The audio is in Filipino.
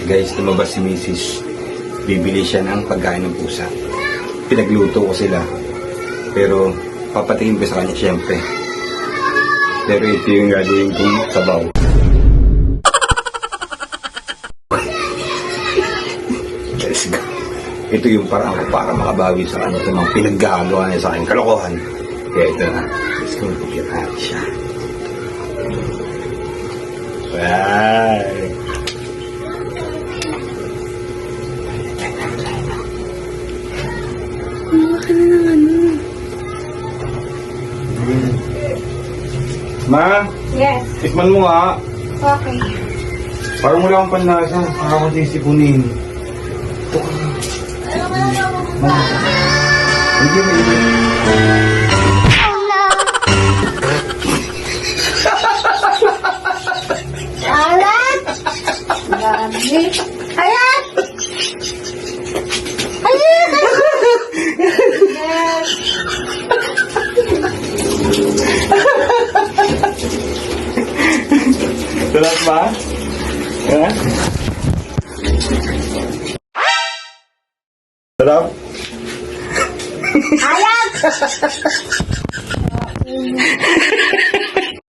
Guys, lumabas si Mrs. Bibili siya ng pagkain ng pusa. Pinagluto ko sila. Pero papatingin ko sa kanya siyempre. Pero ito yung gagawin kong sabaw. Let's go. Ito yung parang ako para makabawi sa kanya sa mga pinaggagawa niya sa akin. Kalokohan. Kaya ito na. Let's go. Pagkiraan siya. Bye. Laki na ng ano. Ma, Yes. tikman mo nga. Okay. Parang wala akong panlasa. Parang ako sisipunin. Ito ka. Ma. Hindi mo ito. Alat! Grabe. Alat! Alat! Yes. Sarap ba? Ha? Sarap? Alat!